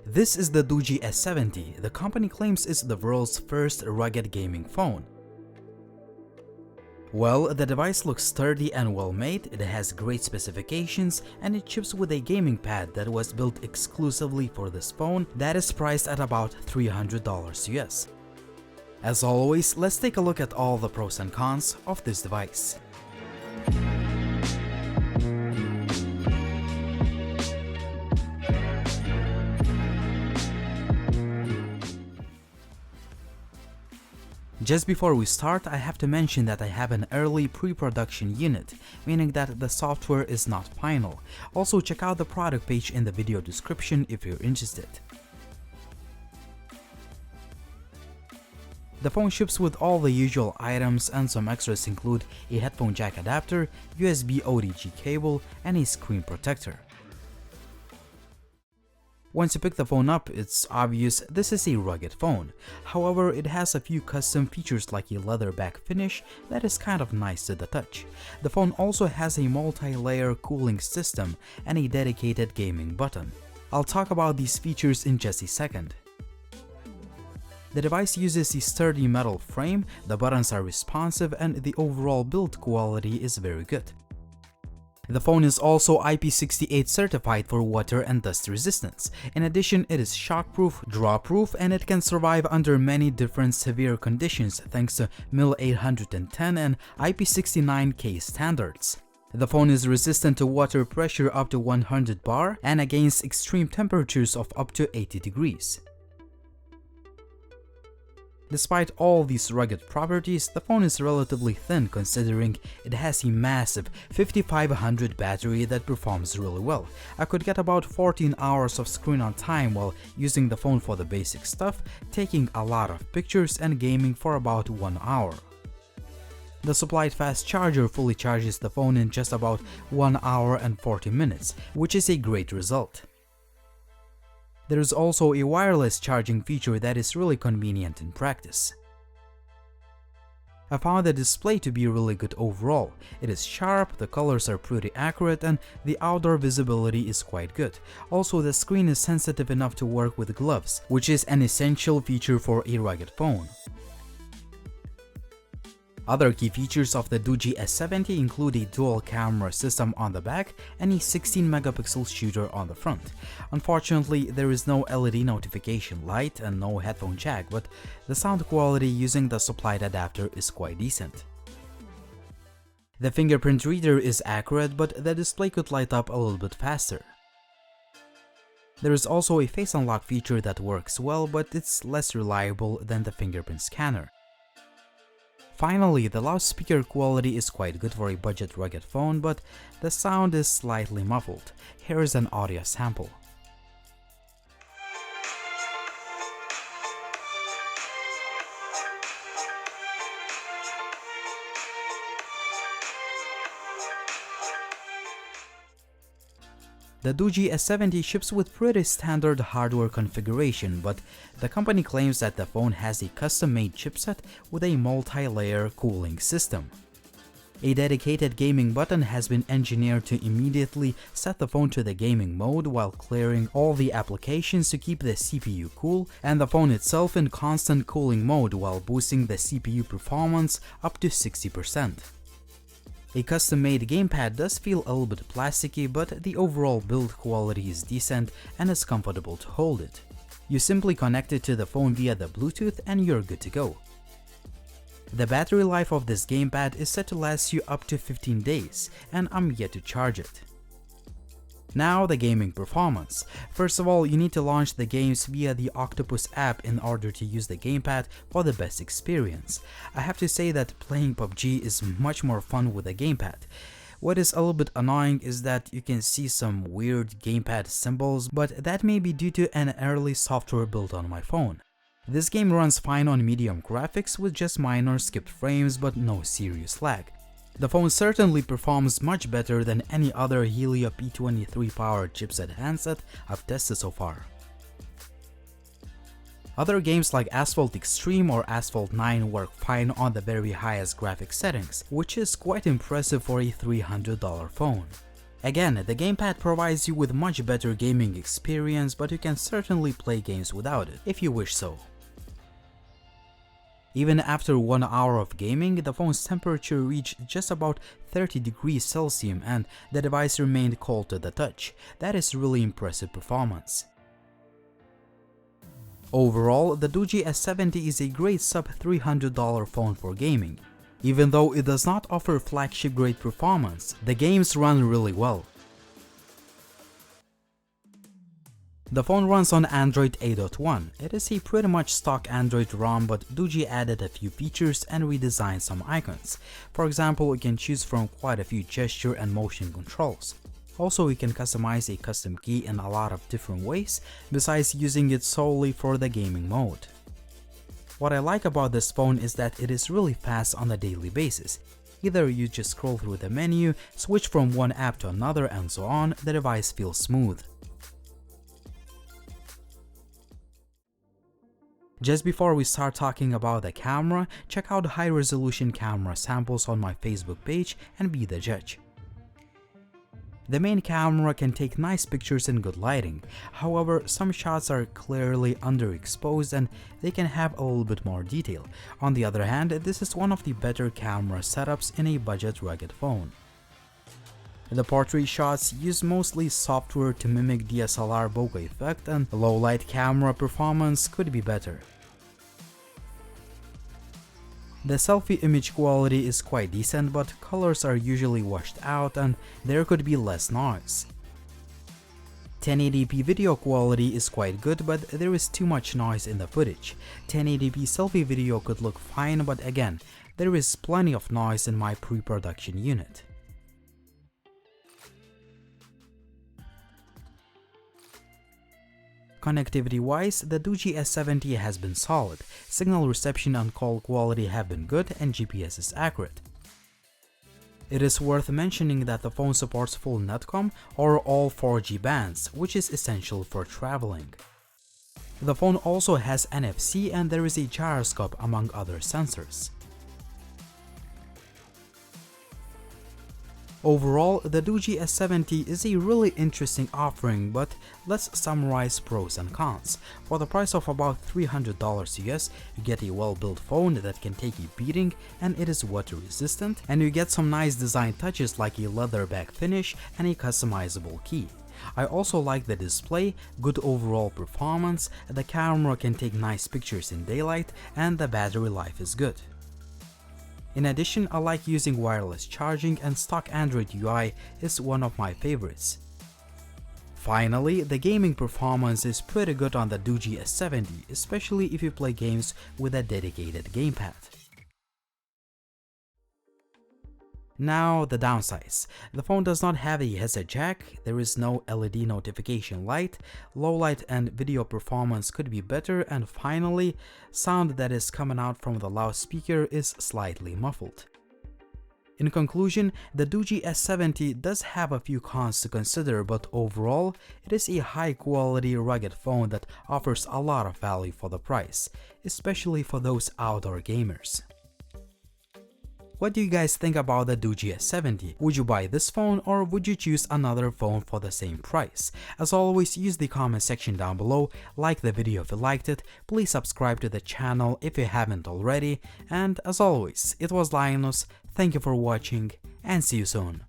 This is the Doogee S70. The company claims it's the world's first rugged gaming phone. Well, the device looks sturdy and well made, it has great specifications, and it ships with a gaming pad that was built exclusively for this phone that is priced at about $300 US. As always, let's take a look at all the pros and cons of this device. Just before we start, I have to mention that I have an early pre-production unit, meaning that the software is not final. Also, check out the product page in the video description if you're interested. The phone ships with all the usual items, and some extras include a headphone jack adapter, USB OTG cable, and a screen protector. Once you pick the phone up, it's obvious this is a rugged phone. However, it has a few custom features like a leather back finish that is kind of nice to the touch. The phone also has a multi-layer cooling system and a dedicated gaming button. I'll talk about these features in just a second. The device uses a sturdy metal frame, the buttons are responsive, and the overall build quality is very good. The phone is also IP68 certified for water and dust resistance. In addition, it is shockproof, drawproof, and it can survive under many different severe conditions thanks to MIL 810 and IP69K standards. The phone is resistant to water pressure up to 100 bar and against extreme temperatures of up to 80 degrees. Despite all these rugged properties, the phone is relatively thin considering it has a massive 5500 battery that performs really well. I could get about 14 hours of screen on time while using the phone for the basic stuff, taking a lot of pictures and gaming for about 1 hour. The supplied fast charger fully charges the phone in just about 1 hour and 40 minutes, which is a great result. There is also a wireless charging feature that is really convenient in practice. I found the display to be really good overall. It is sharp, the colors are pretty accurate, and the outdoor visibility is quite good. Also, the screen is sensitive enough to work with gloves, which is an essential feature for a rugged phone. Other key features of the Doogee S70 include a dual camera system on the back and a 16-megapixel shooter on the front. Unfortunately, there is no LED notification light and no headphone jack, but the sound quality using the supplied adapter is quite decent. The fingerprint reader is accurate, but the display could light up a little bit faster. There is also a face unlock feature that works well, but it's less reliable than the fingerprint scanner. Finally, the loudspeaker quality is quite good for a budget rugged phone, but the sound is slightly muffled. Here is an audio sample. The Doogee S70 ships with pretty standard hardware configuration, but the company claims that the phone has a custom-made chipset with a multi-layer cooling system. A dedicated gaming button has been engineered to immediately set the phone to the gaming mode while clearing all the applications to keep the CPU cool, and the phone itself in constant cooling mode while boosting the CPU performance up to 60%. A custom-made gamepad does feel a little bit plasticky, but the overall build quality is decent and it's comfortable to hold it. You simply connect it to the phone via the Bluetooth and you're good to go. The battery life of this gamepad is set to last you up to 15 days, and I'm yet to charge it. Now the gaming performance. First of all, you need to launch the games via the Octopus app in order to use the gamepad for the best experience. I have to say that playing PUBG is much more fun with a gamepad. What is a little bit annoying is that you can see some weird gamepad symbols, but that may be due to an early software built on my phone. This game runs fine on medium graphics with just minor skipped frames but no serious lag. The phone certainly performs much better than any other Helio P23 powered chipset handset I've tested so far. Other games like Asphalt Extreme or Asphalt 9 work fine on the very highest graphics settings, which is quite impressive for a $300 phone. Again, the gamepad provides you with much better gaming experience, but you can certainly play games without it, if you wish so. Even after 1 hour of gaming, the phone's temperature reached just about 30 degrees Celsius and the device remained cold to the touch. That is really impressive performance. Overall, the Doogee S70 is a great sub-$300 phone for gaming. Even though it does not offer flagship-grade performance, the games run really well. The phone runs on Android 8.1. It is a pretty much stock Android ROM, but Doogee added a few features and redesigned some icons. For example, you can choose from quite a few gesture and motion controls. Also, you can customize a custom key in a lot of different ways, besides using it solely for the gaming mode. What I like about this phone is that it is really fast on a daily basis. Either you just scroll through the menu, switch from one app to another and so on, the device feels smooth. Just before we start talking about the camera, check out high-resolution camera samples on my Facebook page and be the judge. The main camera can take nice pictures in good lighting, however some shots are clearly underexposed and they can have a little bit more detail. On the other hand, this is one of the better camera setups in a budget rugged phone. The portrait shots use mostly software to mimic DSLR bokeh effect, and low light camera performance could be better. The selfie image quality is quite decent, but colors are usually washed out and there could be less noise. 1080p video quality is quite good, but there is too much noise in the footage. 1080p selfie video could look fine, but again, there is plenty of noise in my pre-production unit. Connectivity-wise, the Doogee S70 has been solid, signal reception and call quality have been good, and GPS is accurate. It is worth mentioning that the phone supports full Netcom or all 4G bands, which is essential for traveling. The phone also has NFC and there is a gyroscope among other sensors. Overall, the Doogee S70 is a really interesting offering, but let's summarize pros and cons. For the price of about $300 US, you get a well-built phone that can take a beating and it is water resistant, and you get some nice design touches like a leather back finish and a customizable key. I also like the display, good overall performance, the camera can take nice pictures in daylight, and the battery life is good. In addition, I like using wireless charging, and stock Android UI is one of my favorites. Finally, the gaming performance is pretty good on the Doogee S70, especially if you play games with a dedicated gamepad. Now the downsides. The phone does not have a headset jack, there is no LED notification light, low light and video performance could be better, and finally, sound that is coming out from the loudspeaker is slightly muffled. In conclusion, the Doogee S70 does have a few cons to consider, but overall, it is a high-quality rugged phone that offers a lot of value for the price, especially for those outdoor gamers. What do you guys think about the Doogee S70? Would you buy this phone or would you choose another phone for the same price? As always, use the comment section down below, like the video if you liked it, please subscribe to the channel if you haven't already, and as always, it was Linus, thank you for watching and see you soon.